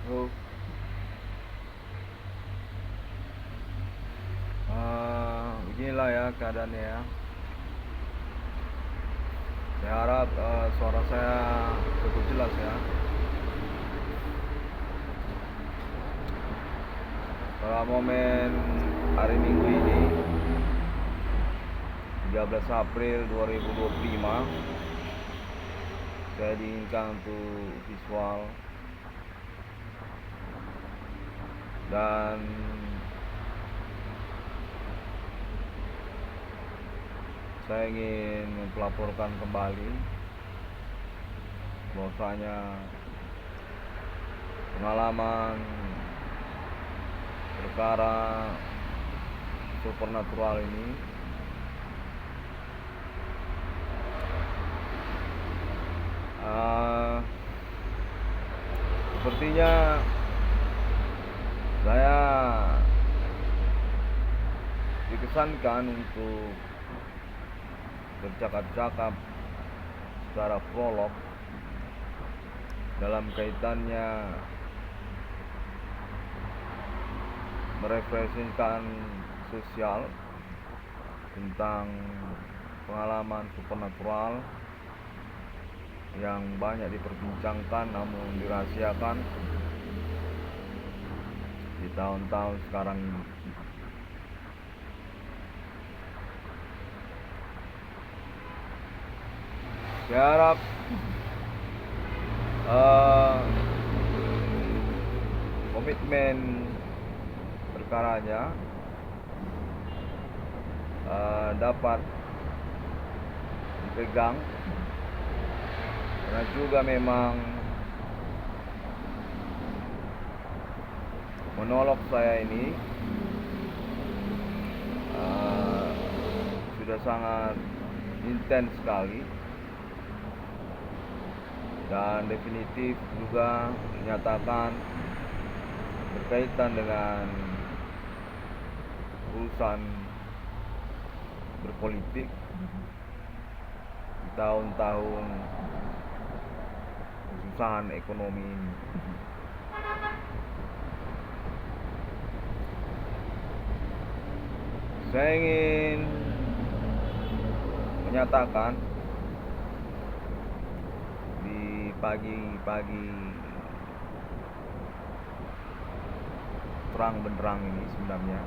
Oh, beginilah ya keadaannya ya. Saya harap suara saya cukup jelas ya. Pada momen hari Minggu ini, 13 April 2025, saya diinginkan untuk visual dan saya ingin melaporkan kembali bahwasanya pengalaman perkara supernatural ini sepertinya saya dikesankan untuk bercakap-cakap secara prolog dalam kaitannya merepresentasikan sosial tentang pengalaman supernatural yang banyak diperbincangkan namun dirahasiakan di tahun-tahun sekarang ini. Saya harap komitmen perkaranya dapat dipegang, karena juga memang monolog saya ini sudah sangat intens sekali dan definitif juga dinyatakan berkaitan dengan urusan berpolitik di tahun-tahun kesusahan ekonomi ini. Saya ingin menyatakan di pagi-pagi terang benderang ini sebenarnya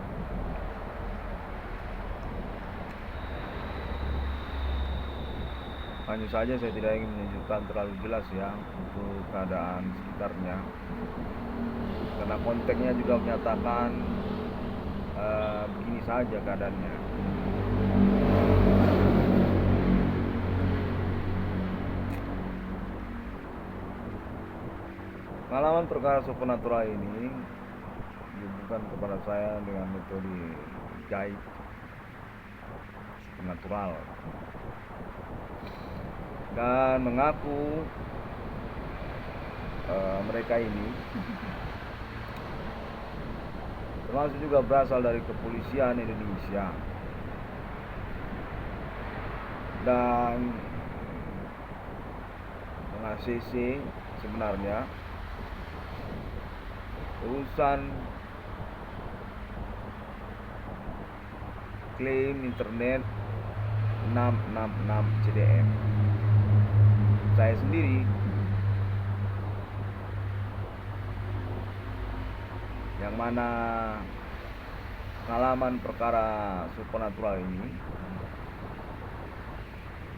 hanya saja saya tidak ingin menunjukkan terlalu jelas ya untuk keadaan sekitarnya, karena konteksnya juga menyatakan begini saja keadaannya. Pengalaman perkara supernatural ini dihubungkan kepada saya dengan metode gaib supernatural dan mengaku mereka ini termasuk juga berasal dari kepolisian Indonesia dan meng-ACC sebenarnya urusan klaim internet 666 CDM. Saya sendiri yang mana pengalaman perkara supernatural ini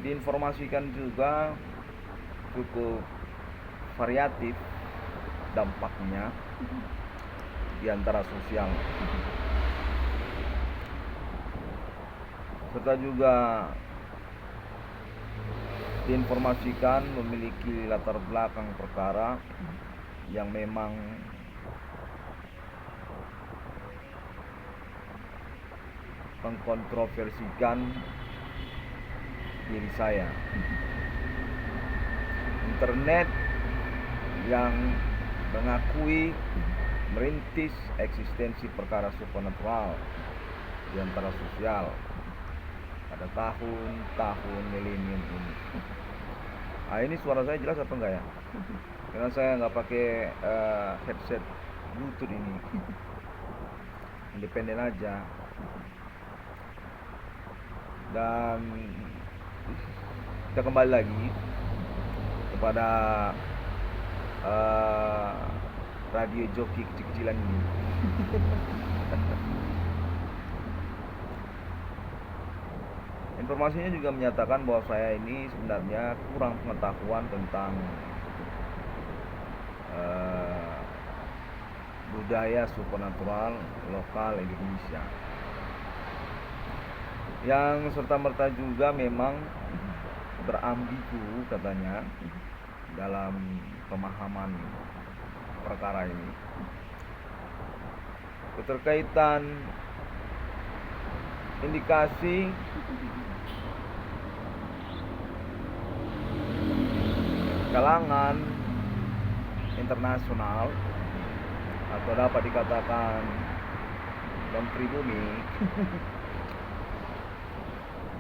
diinformasikan juga cukup variatif dampaknya di antara sosial, serta juga diinformasikan memiliki latar belakang perkara yang memang mengkontroversikan diri saya. Internet yang mengakui merintis eksistensi perkara supernatural di antara sosial pada tahun-tahun milenium ini Ini suara saya jelas apa enggak ya? Karena saya nggak pakai headset Bluetooth ini. Independen aja. Dan kita kembali lagi kepada radio joki kecil-kecilan ini. Informasinya juga menyatakan bahwa saya ini sebenarnya kurang pengetahuan tentang budaya supernatural lokal Indonesia, yang serta-merta juga memang berambigu katanya dalam pemahaman perkara ini. Keterkaitan indikasi kalangan internasional atau dapat dikatakan dan pribumi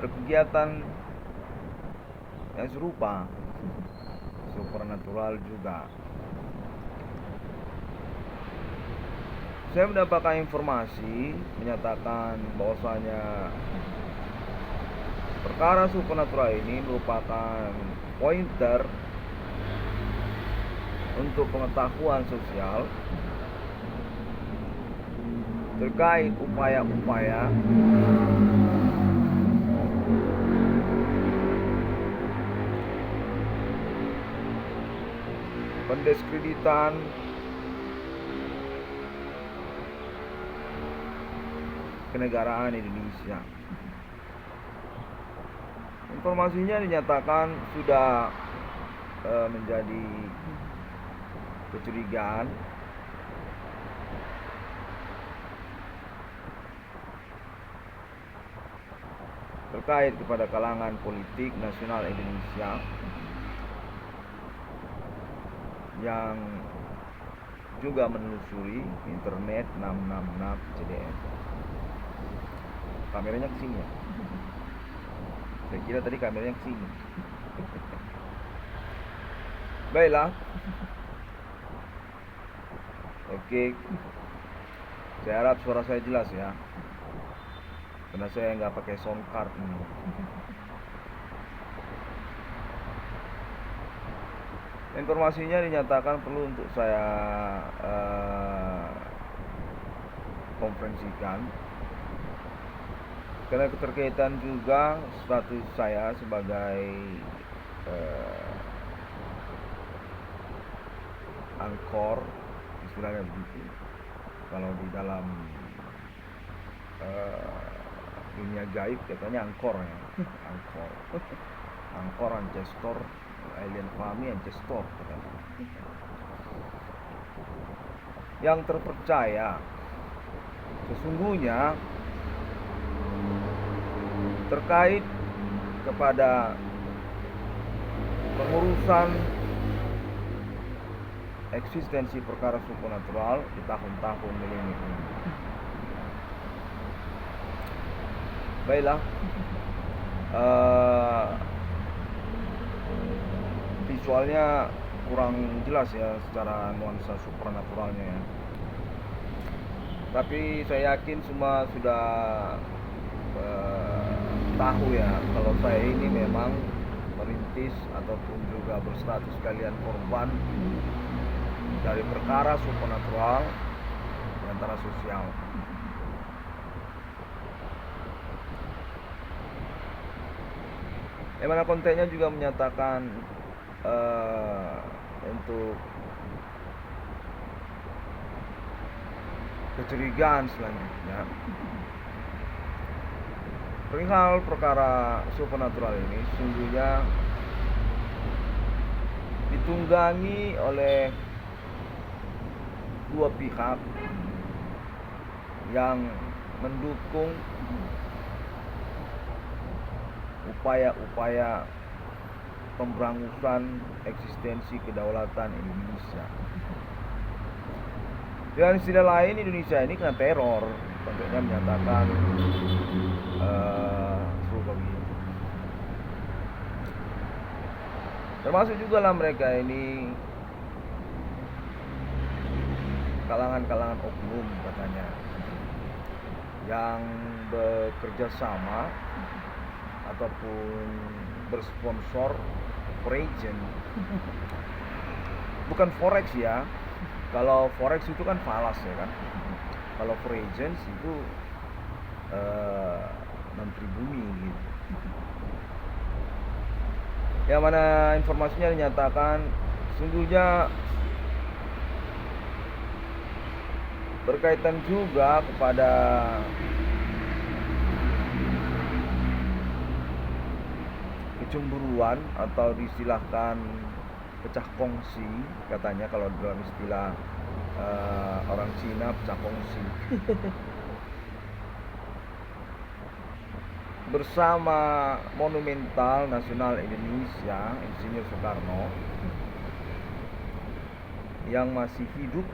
berkegiatan yang serupa, supernatural juga. Saya mendapatkan informasi menyatakan bahwasanya perkara supernatural ini merupakan pointer untuk pengetahuan sosial terkait upaya-upaya pendiskreditan kenegaraan Indonesia. Informasinya dinyatakan sudah menjadi kecurigaan terkait kepada kalangan politik nasional Indonesia yang juga menelusuri internet 666 CDM. Kameranya ke sini ya. Saya kira tadi kameranya ke sini. Baiklah. Oke. Saya harap suara saya jelas ya. Karena saya nggak pakai sound card ini. Informasinya dinyatakan perlu untuk saya konferensikan karena keterkaitan juga status saya sebagai angkor, istilahnya begitu. Kalau di dalam dunia gaib katanya angkor ya. Angkor ancestor, alien family ancestor katanya. Yang terpercaya sesungguhnya terkait kepada pengurusan eksistensi perkara supernatural di tahun-tahun milenium. Baiklah, visualnya kurang jelas ya secara nuansa supernaturalnya ya. Tapi saya yakin semua sudah tahu ya kalau saya ini memang merintis ataupun juga berstatus kalian korban dari perkara supernatural di antara sosial. Yang mana kontennya juga menyatakan untuk kecurigaan selanjutnya perihal perkara supernatural ini sungguhnya ditunggangi oleh dua pihak yang mendukung upaya-upaya pemberangusan eksistensi kedaulatan Indonesia. Dengan istilah lain, Indonesia ini kena teror. Contohnya menyatakan serupa begitu. Termasuk juga lah mereka ini kalangan-kalangan oknum katanya yang bekerja sama ataupun bersponsor foreign. Bukan forex ya. Kalau forex itu kan falas ya kan. Kalau foreign itu menteri bumi gitu. Yang mana informasinya dinyatakan sungguhnya berkaitan juga kepada kecemburuan atau diistilahkan pecah kongsi katanya kalau dalam istilah orang Cina pecah kongsi bersama Monumental Nasional Indonesia Insinyur Soekarno yang masih hidup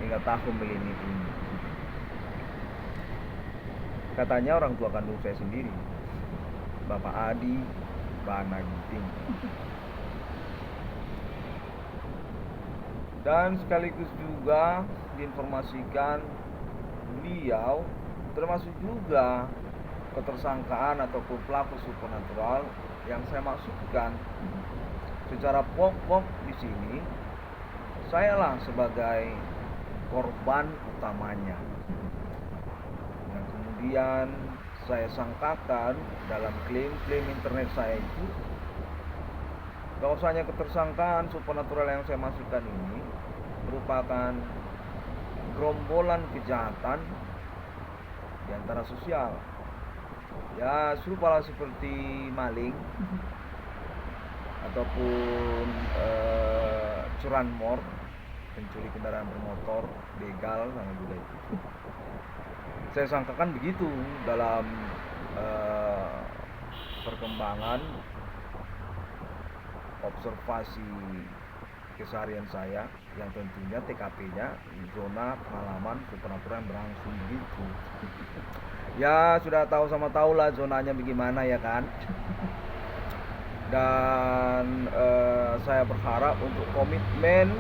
hingga tahun milenium ini. Katanya orang tua kandung saya sendiri, Bapak Adi Bana Ginting. Dan sekaligus juga diinformasikan beliau termasuk juga ketersangkaan ataupun pelaku supernatural yang saya maksudkan secara pokok di sini saya lah sebagai korban utamanya yang kemudian saya sangkakan dalam klaim-klaim internet saya itu bahwasanya ketersangkaan supernatural yang saya maksudkan ini merupakan gerombolan kejahatan di antara sosial. Ya serupa seperti maling ataupun curanmor, pencuri kendaraan bermotor, begal, sama juga itu. Saya sangkakan begitu dalam perkembangan observasi keseharian saya yang tentunya TKP-nya zona pengalaman supernatural yang berlangsung begitu. Ya sudah tahu sama tahu lah zonanya bagaimana ya kan. Dan saya berharap untuk komitmen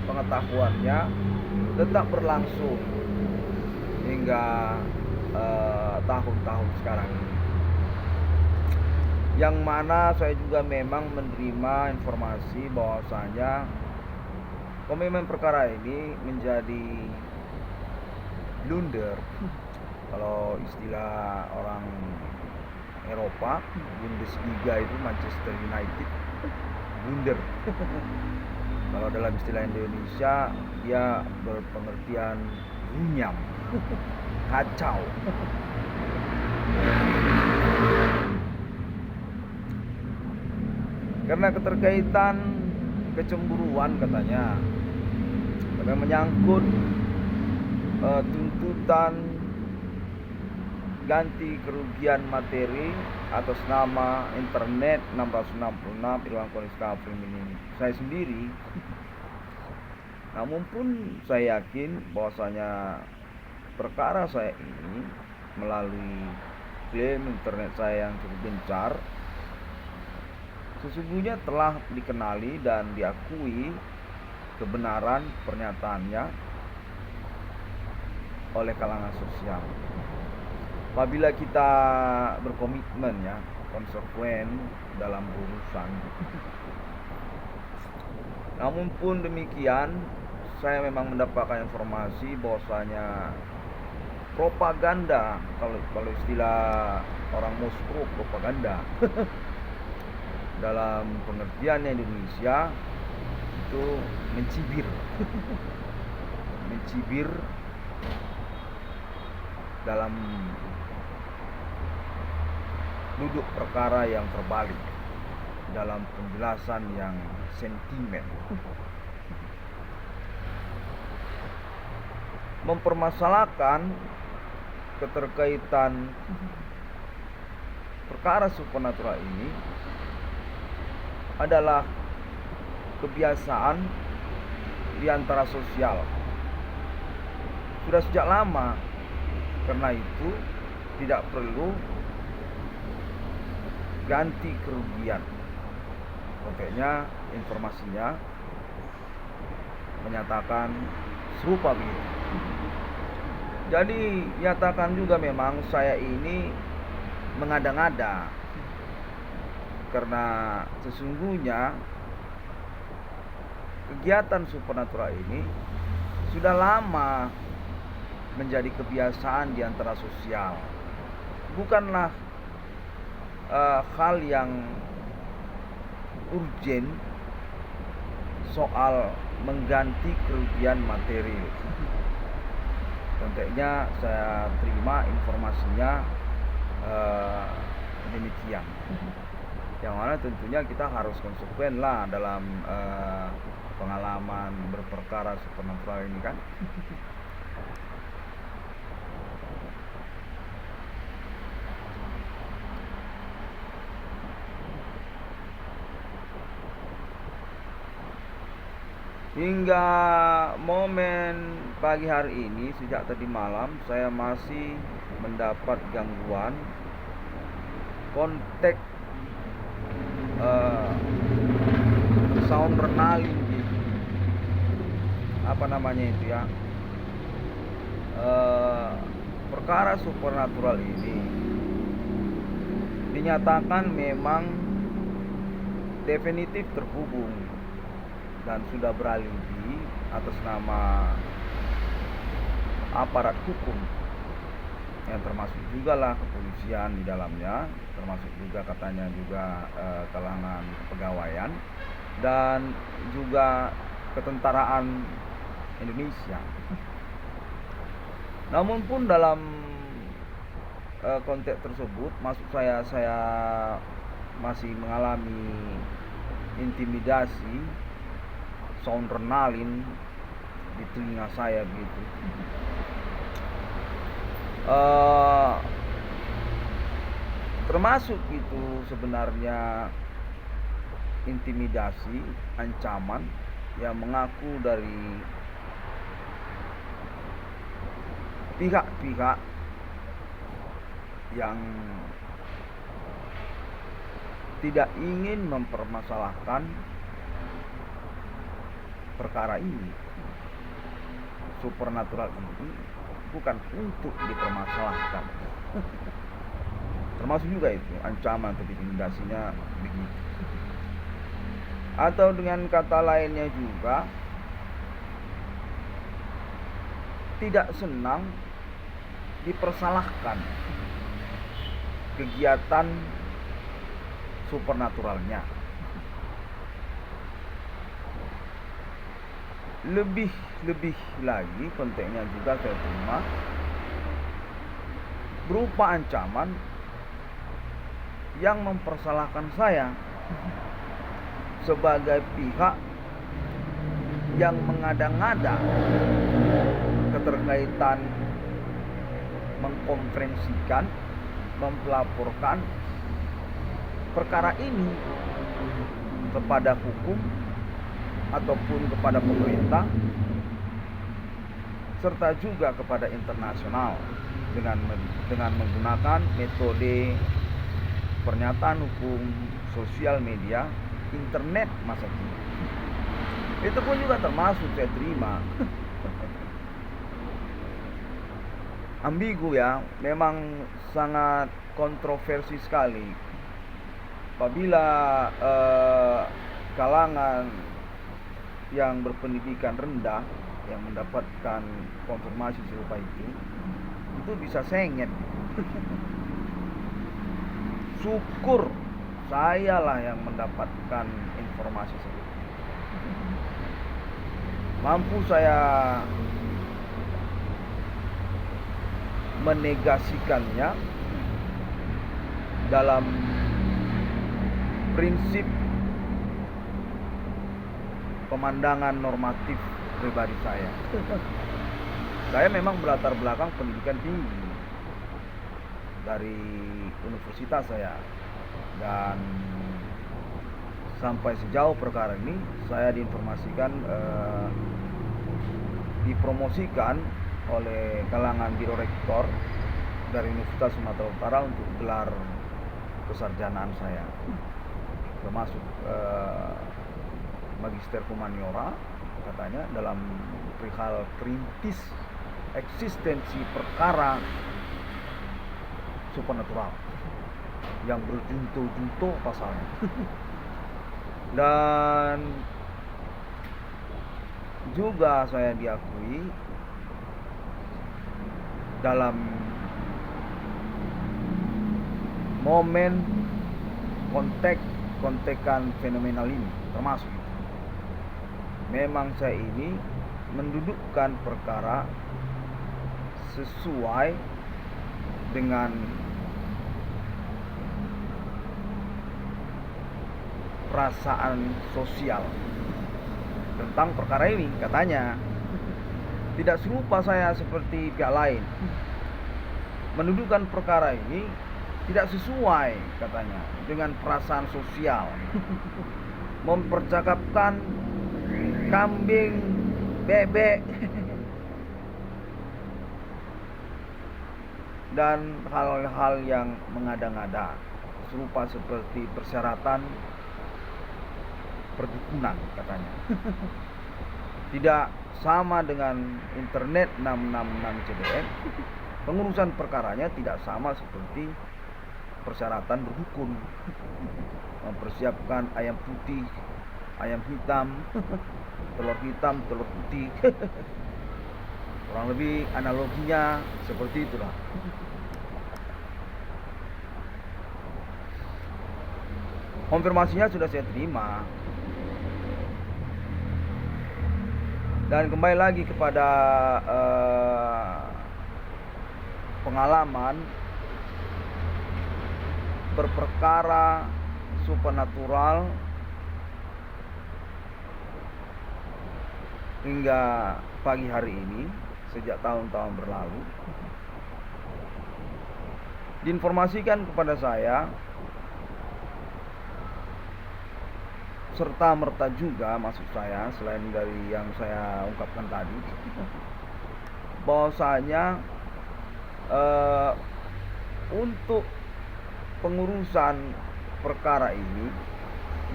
pengetahuannya tetap berlangsung hingga tahun-tahun sekarang ini. Yang mana saya juga memang menerima informasi bahwasanya komitmen perkara ini menjadi blunder. Kalau istilah orang Eropa, Bundesliga itu Manchester United, blunder. Kalau dalam istilah Indonesia dia berpengertian runyam, kacau. Karena keterkaitan kecemburuan katanya, karena menyangkut tuntutan ganti kerugian materi atas nama internet 666 Irwan Koniska ini saya sendiri. Namun pun saya yakin bahwasanya perkara saya ini melalui klaim internet saya yang cukup gencar sesungguhnya telah dikenali dan diakui kebenaran pernyataannya oleh kalangan sosial. Apabila kita berkomitmen ya, konsekuen dalam urusan. Namun pun demikian, saya memang mendapatkan informasi bahwasanya propaganda, kalau istilah orang Moskow propaganda dalam pengertiannya Indonesia itu mencibir dalam duduk perkara yang terbalik, dalam penjelasan yang sentimen, mempermasalahkan keterkaitan perkara supernatural ini adalah kebiasaan di antara sosial sudah sejak lama. Karena itu tidak perlu ganti kerugian. Pokoknya informasinya menyatakan serupa begitu. Jadi nyatakan juga memang saya ini mengada-ngada, karena sesungguhnya kegiatan supernatural ini sudah lama menjadi kebiasaan di antara sosial. Bukanlah hal yang urgen soal mengganti kerugian materi. Konteksnya saya terima informasinya demikian. Yang mana tentunya kita harus konsekuen lah dalam pengalaman berperkara supernatural ini kan. Hingga momen pagi hari ini, sejak tadi malam saya masih mendapat gangguan kontak sound renaling gitu. Apa namanya itu ya, perkara supernatural ini dinyatakan memang definitif terhubung dan sudah beralibi atas nama aparat hukum, yang termasuk juga lah kepolisian di dalamnya, termasuk juga katanya juga kalangan kepegawaian dan juga ketentaraan Indonesia. Namun pun dalam konteks tersebut, maksud saya masih mengalami intimidasi sound renalin di telinga saya gitu. Termasuk itu sebenarnya intimidasi, ancaman yang mengaku dari pihak-pihak yang tidak ingin mempermasalahkan perkara ini. Supernatural ini bukan untuk dipermasalahkan. Termasuk juga itu ancaman atau intimidasinya begitu. Atau dengan kata lainnya juga tidak senang dipersalahkan kegiatan supernaturalnya. Lebih lagi konteksnya juga saya terima berupa ancaman yang mempersalahkan saya sebagai pihak yang mengada-ngada keterkaitan mengkonferensikan, melaporkan perkara ini kepada hukum ataupun kepada pemerintah serta juga kepada internasional dengan menggunakan metode pernyataan hukum, sosial media, internet masa kini. Itu pun juga termasuk saya terima. Ambigu ya, memang sangat kontroversi sekali apabila kalangan yang berpendidikan rendah yang mendapatkan konfirmasi serupa itu bisa sengit. Syukur saya lah yang mendapatkan informasi seperti itu. Mampu saya menegasikannya dalam prinsip pemandangan normatif pribadi saya. Saya memang berlatar belakang pendidikan tinggi dari universitas saya, dan sampai sejauh perkara ini saya diinformasikan dipromosikan oleh kalangan biro rektor dari Universitas Sumatera Utara untuk gelar kesarjanaan saya, termasuk magister humaniora katanya dalam perihal perintis eksistensi perkara supernatural yang berjunto-junto pasalnya. Dan juga saya diakui dalam momen kontekan fenomenal ini, termasuk itu. Memang saya ini mendudukkan perkara sesuai dengan perasaan sosial tentang perkara ini. Katanya tidak serupa saya seperti pihak lain, mendudukkan perkara ini tidak sesuai katanya dengan perasaan sosial, mempercakapkan kambing, bebek dan hal-hal yang mengada-ngada serupa seperti persyaratan perdukunan katanya. Tidak sama dengan internet 666 CBN. Pengurusan perkaranya tidak sama seperti persyaratan berdukun, mempersiapkan ayam putih, ayam hitam, telur hitam, telur putih. Kurang lebih analoginya seperti itulah. Konfirmasinya sudah saya terima. Dan kembali lagi kepada pengalaman berperkara supernatural hingga pagi hari ini sejak tahun-tahun berlalu. Diinformasikan kepada saya serta merta juga, maksud saya selain dari yang saya ungkapkan tadi, bahwasanya untuk pengurusan perkara ini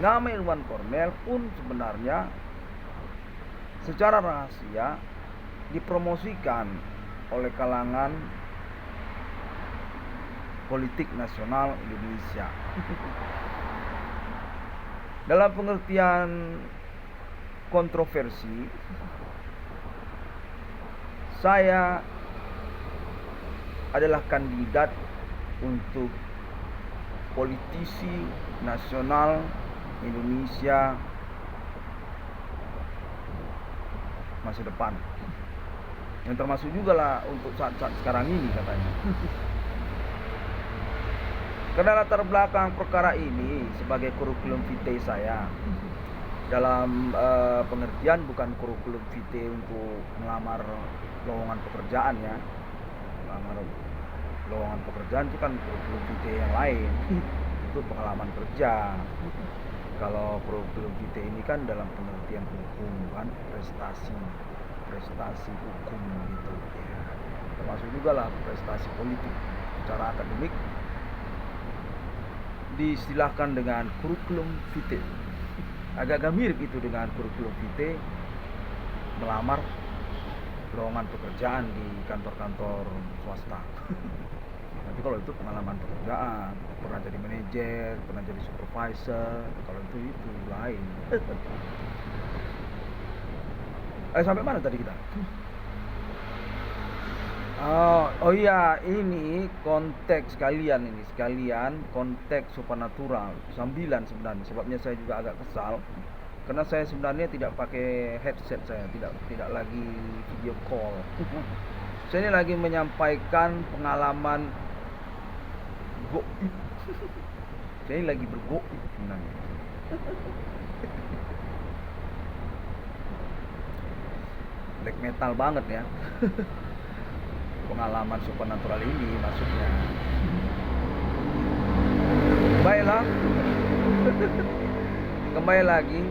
nama Irwan Kornel pun sebenarnya secara rahasia dipromosikan oleh kalangan politik nasional Indonesia. Dalam pengertian kontroversi, saya adalah kandidat untuk politisi nasional Indonesia masa depan, yang termasuk juga lah untuk saat-saat sekarang ini katanya. Karena latar belakang perkara ini sebagai kurikulum vitae saya, dalam pengertian bukan kurikulum vitae untuk melamar lowongan pekerjaan ya. Melamar lowongan pekerjaan itu kan kurikulum vitae yang lain, itu pengalaman kerja. Kalau kurikulum vitae ini kan dalam pengertian hukum, kan prestasi hukum gitu ya. Termasuk juga lah prestasi politik. Secara akademik diistilahkan dengan kurikulum vitae. Agak-agak mirip itu dengan kurikulum vitae melamar lowongan pekerjaan di kantor-kantor swasta. Nanti kalau itu pengalaman pekerjaan, pernah jadi manajer, pernah jadi supervisor, kalau itu lain. Sampai mana tadi kita? Oh iya, ini konteks sekalian konteks supernatural sambilan sebenarnya. Sebabnya saya juga agak kesal karena saya sebenarnya tidak pakai headset, saya tidak lagi video call. Saya ini lagi menyampaikan pengalaman goib. Saya ini lagi bergoib sebenarnya. Black metal banget ya. Pengalaman supernatural ini maksudnya. Baiklah. Kembali lagi.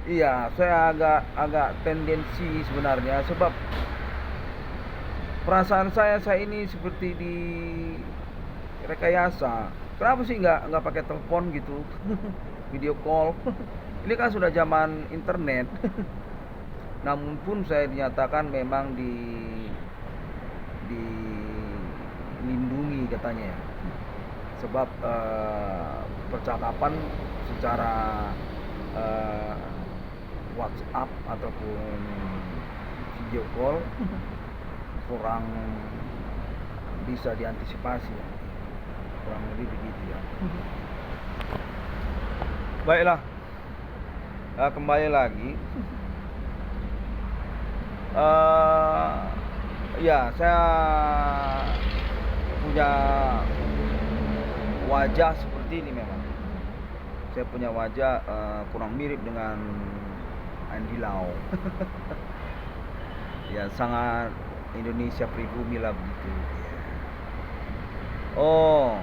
Iya, saya agak tendensi sebenarnya sebab perasaan saya ini seperti di rekayasa. Kenapa sih nggak pakai telepon gitu, video call? Ini kan sudah zaman internet. Namun pun saya dinyatakan memang dilindungi katanya ya. Sebab percakapan secara WhatsApp ataupun video call kurang bisa diantisipasi ya. Kurang lebih begitu ya. Baiklah, kembali lagi. Ya, saya punya wajah seperti ini memang. Saya punya wajah kurang mirip dengan Andy Lau. Ya, sangat Indonesia pribumi lah begitu. Oh,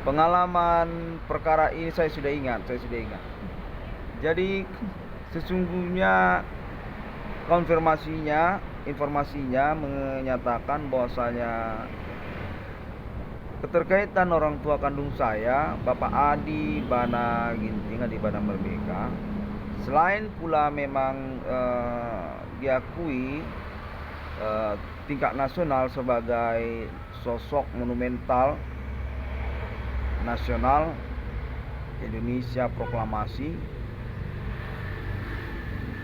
pengalaman perkara ini saya sudah ingat. Jadi sesungguhnya informasinya menyatakan bahwasanya keterkaitan orang tua kandung saya, Bapak Adi Bana Ginting, Adi Bana Merdeka, selain pula memang diakui tingkat nasional sebagai sosok monumental nasional Indonesia Proklamasi,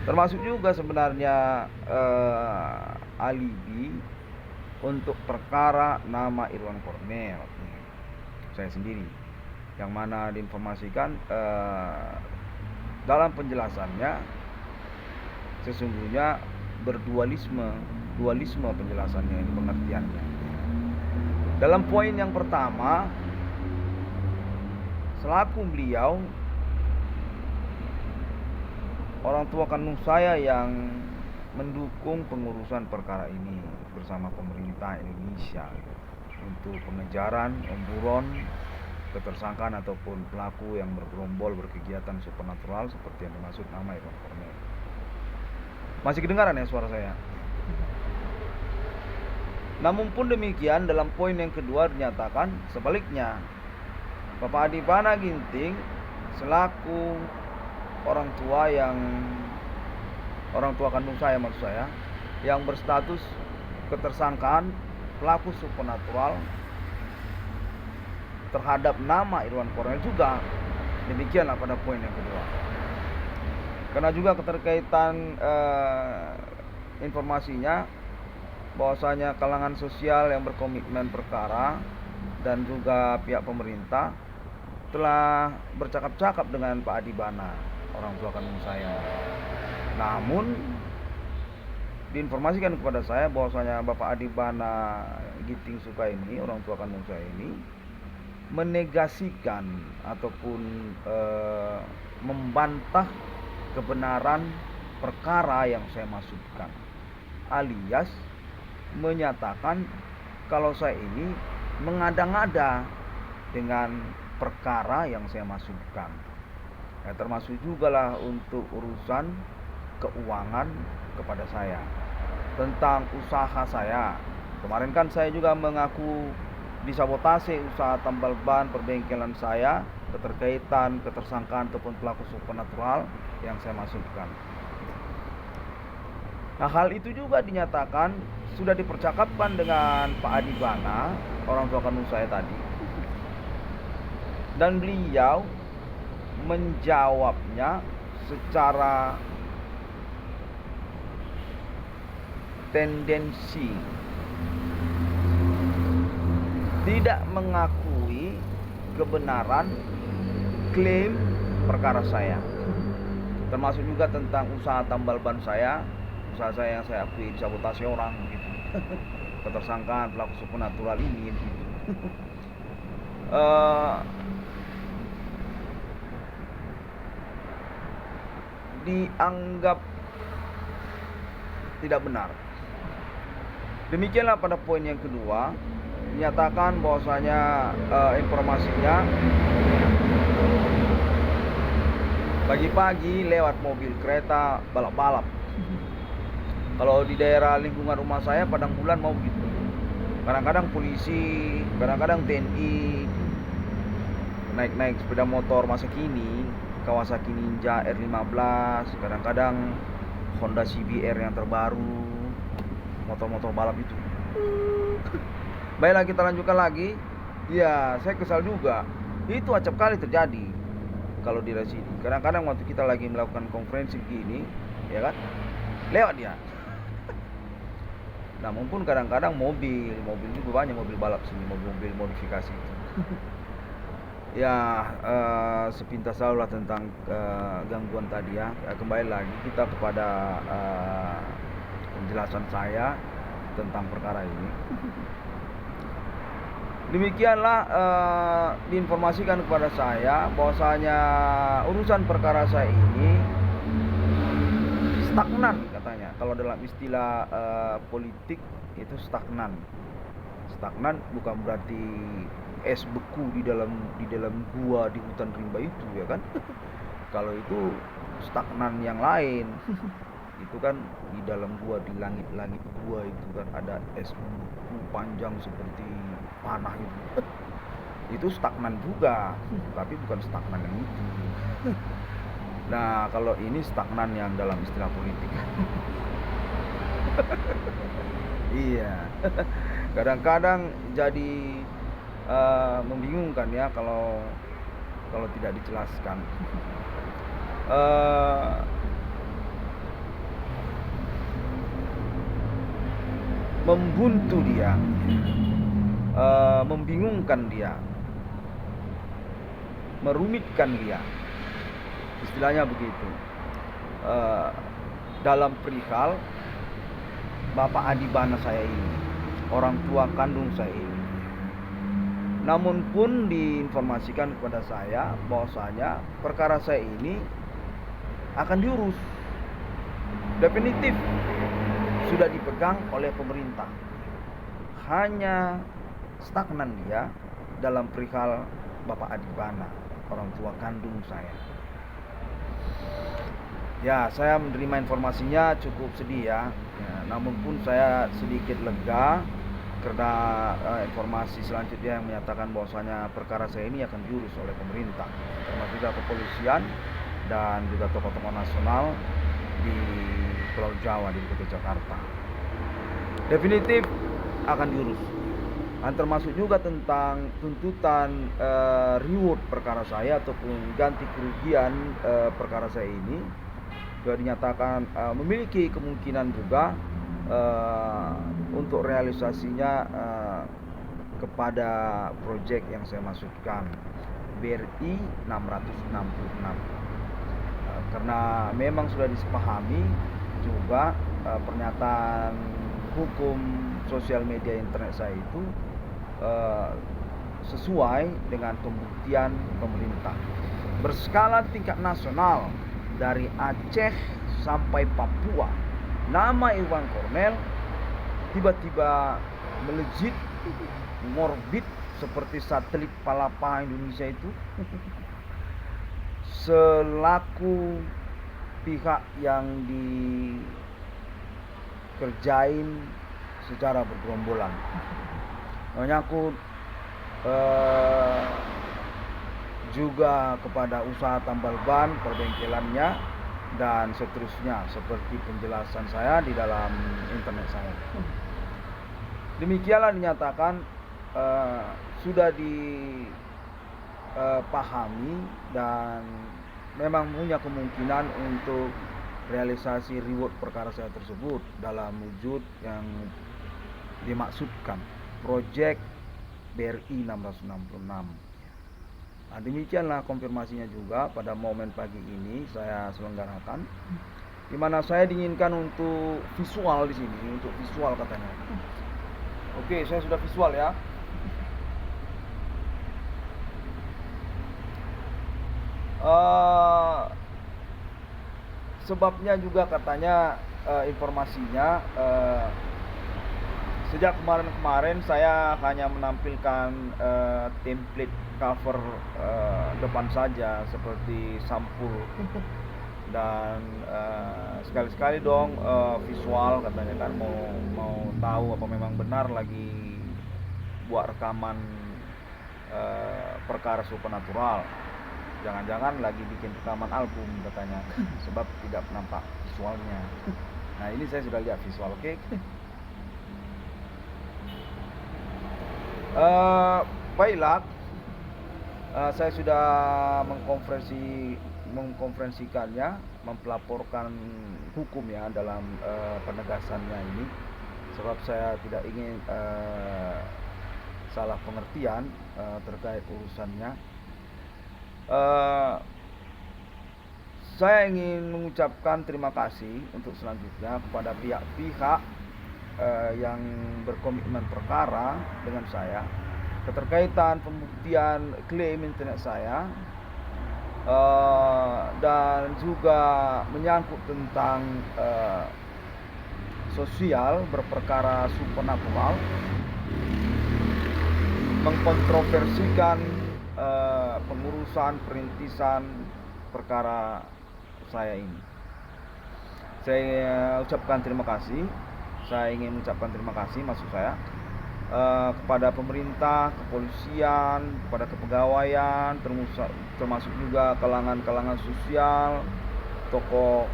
termasuk juga sebenarnya alibi untuk perkara nama Irwan Kornel saya sendiri, yang mana diinformasikan dalam penjelasannya sesungguhnya dualisme penjelasannya, ini pengertiannya. Dalam poin yang pertama, selaku beliau orang tua kandung saya yang mendukung pengurusan perkara ini bersama pemerintah Indonesia untuk pengejaran, buron, ketersangkaan ataupun pelaku yang bergerombol berkegiatan supernatural seperti yang dimaksud nama Irwan Kornel. Masih kedengaran ya suara saya? Namun pun demikian, dalam poin yang kedua dinyatakan sebaliknya, Bapak Adi Bana Ginting selaku orang tua kandung saya, maksud saya, yang berstatus ketersangkaan pelaku supernatural terhadap nama Irwan Kornel juga demikianlah pada poin yang kedua. Karena juga keterkaitan informasinya bahwasanya kalangan sosial yang berkomitmen perkara dan juga pihak pemerintah telah bercakap-cakap dengan Pak Adi Bana, orang tua kandung saya. Namun diinformasikan kepada saya bahwasanya Bapak Adi Bana Ginting Sukaini, orang tua kandung saya ini, menegasikan ataupun membantah kebenaran perkara yang saya maksudkan, alias menyatakan kalau saya ini mengada-ngada dengan perkara yang saya maksudkan. Ya, termasuk juga lah untuk urusan keuangan kepada saya, tentang usaha saya. Kemarin kan saya juga mengaku disabotase usaha tambal ban perbengkelan saya, keterkaitan, ketersangkaan ataupun pelaku supernatural yang saya maksudkan. Nah, hal itu juga dinyatakan sudah dipercakapkan dengan Pak Adi Bana, orang tua kandung saya tadi, dan beliau menjawabnya secara tendensi, tidak mengakui kebenaran klaim perkara saya, termasuk juga tentang usaha tambal ban saya, usaha saya yang saya akui disabotase orang gitu. Ketersangkaan pelaku supernatural ini gitu. Dianggap tidak benar. Demikianlah pada poin yang kedua, dinyatakan bahwasanya informasinya pagi-pagi lewat mobil kereta balap-balap. Kalau di daerah lingkungan rumah saya Padang Bulan mau gitu. Kadang-kadang polisi, kadang-kadang TNI naik-naik sepeda motor masa kini, Kawasaki Ninja R15, kadang-kadang Honda CBR yang terbaru, motor-motor balap itu. Baiklah, kita lanjutkan lagi. Ya, saya kesal juga. Itu acap kali terjadi kalau di sini. Kadang-kadang waktu kita lagi melakukan konferensi begini, ya kan, lewat dia. Namun pun kadang-kadang mobil juga banyak, mobil balap sini, mobil modifikasi itu. Ya, sepintas lalu lah tentang gangguan tadi ya. Kembali lagi kita kepada penjelasan saya tentang perkara ini. Demikianlah diinformasikan kepada saya bahwasanya urusan perkara saya ini stagnan katanya. Kalau dalam istilah politik itu stagnan. Stagnan bukan berarti es beku di dalam gua di hutan rimba itu, ya kan? Kalau itu stagnan yang lain. Itu kan di dalam gua, di langit-langit gua itu kan ada es beku panjang seperti panah itu. Itu stagnan juga, tapi bukan stagnan yang itu. Nah, kalau ini stagnan yang dalam istilah politik. Iya. Kadang-kadang jadi membingungkan ya kalau tidak dijelaskan. Membuntu dia, membingungkan dia, merumitkan dia, istilahnya begitu. Dalam perihal Bapak Adibana saya ini, orang tua kandung saya ini. Namun pun diinformasikan kepada saya bahwasanya perkara saya ini akan diurus definitif, sudah dipegang oleh pemerintah. Hanya stagnan dia dalam perihal Bapak Adibana, orang tua kandung saya. Ya, saya menerima informasinya cukup sedih ya. Namun pun saya sedikit lega karena informasi selanjutnya yang menyatakan bahwasanya perkara saya ini akan diurus oleh pemerintah, termasuk juga kepolisian dan juga tokoh-tokoh nasional di Pulau Jawa, di Kota Jakarta. Definitif akan diurus. Dan termasuk juga tentang tuntutan reward perkara saya ataupun ganti kerugian perkara saya ini juga dinyatakan memiliki kemungkinan juga untuk realisasinya kepada proyek yang saya maksudkan, BRI 666. Karena memang sudah disepahami juga pernyataan hukum sosial media internet saya itu sesuai dengan pembuktian pemerintah berskala tingkat nasional dari Aceh sampai Papua. Nama Irwan Kornel tiba-tiba melejit, morbid seperti satelit palapa Indonesia itu, selaku pihak yang dikerjain secara bergerombolan, menyangkut juga kepada usaha tambal ban, perbengkelannya, dan seterusnya, seperti penjelasan saya di dalam internet saya. Demikianlah dinyatakan sudah dipahami dan memang punya kemungkinan untuk realisasi reward perkara saya tersebut dalam wujud yang dimaksudkan, Project BRI 666. Nah, demikianlah konfirmasinya juga pada momen pagi ini saya selenggarakan, di mana saya diinginkan untuk visual di sini, untuk visual katanya. Oke, saya sudah visual ya. Sebabnya juga katanya informasinya sejak kemarin saya hanya menampilkan template cover depan saja seperti sampul, dan sekali-sekali dong visual katanya kan, mau tahu apa memang benar lagi buat rekaman perkara supernatural. Jangan-jangan lagi bikin rekaman album katanya, sebab tidak nampak visualnya. Nah ini saya sudah lihat visual, oke. Baiklah, saya sudah mengkonferensikannya, mempelaporkan hukum ya dalam penegasannya ini, sebab saya tidak ingin salah pengertian terkait urusannya. Saya ingin mengucapkan terima kasih untuk selanjutnya kepada pihak-pihak yang berkomitmen perkara dengan saya keterkaitan pembuktian klaim internet saya, dan juga menyangkut tentang sosial berperkara supernatural, mengkontroversikan pengurusan perintisan perkara saya ini. Saya ucapkan terima kasih. Saya ingin mengucapkan terima kasih, maksud saya, kepada pemerintah, kepolisian, kepada kepegawaian, termasuk juga kalangan-kalangan sosial, tokoh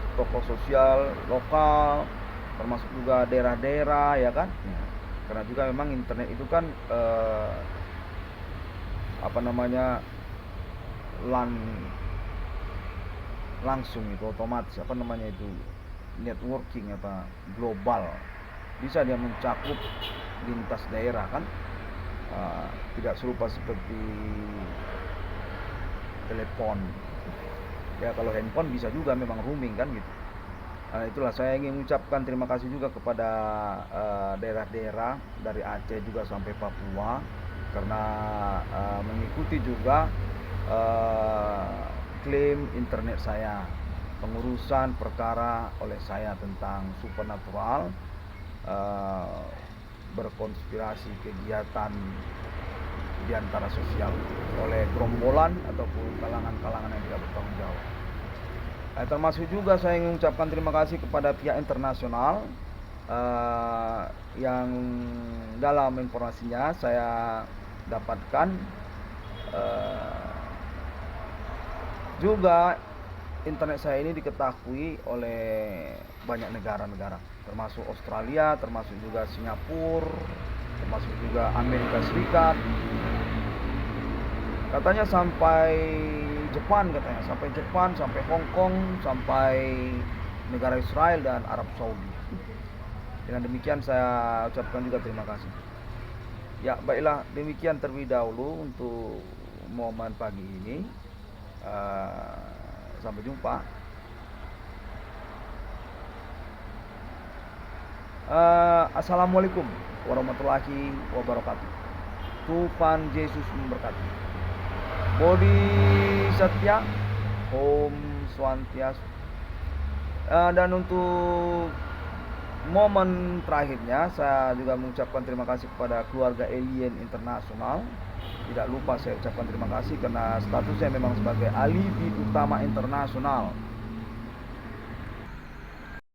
sosial lokal, termasuk juga daerah-daerah, ya kan? Karena juga memang internet itu kan langsung itu otomatis networking global, bisa dia mencakup lintas daerah kan, tidak serupa seperti telepon ya. Kalau handphone bisa juga memang roaming kan gitu. Itulah saya ingin mengucapkan terima kasih juga kepada daerah-daerah dari Aceh juga sampai Papua, karena mengikuti juga klaim internet saya, pengurusan perkara oleh saya tentang supernatural, berkonspirasi kegiatan di antara sosial oleh gerombolan ataupun kalangan-kalangan yang tidak bertanggung jawab. Termasuk juga saya ingin mengucapkan terima kasih kepada pihak internasional yang dalam informasinya saya dapatkan juga internet saya ini diketahui oleh banyak negara-negara, termasuk Australia, termasuk juga Singapura, termasuk juga Amerika Serikat, katanya sampai Jeppan, sampai Hong Kong, sampai negara Israel dan Arab Saudi. Dengan demikian saya ucapkan juga terima kasih. Ya baiklah, demikian terlebih dahulu untuk momen pagi ini. Sampai jumpa. Assalamualaikum warahmatullahi wabarakatuh. Tuhan Yesus memberkati. Bodhisattva, Om Swantiastu. Dan untuk momen terakhirnya, saya juga mengucapkan terima kasih kepada keluarga Alien Internasional. Tidak lupa saya ucapkan terima kasih karena statusnya memang sebagai alibi utama internasional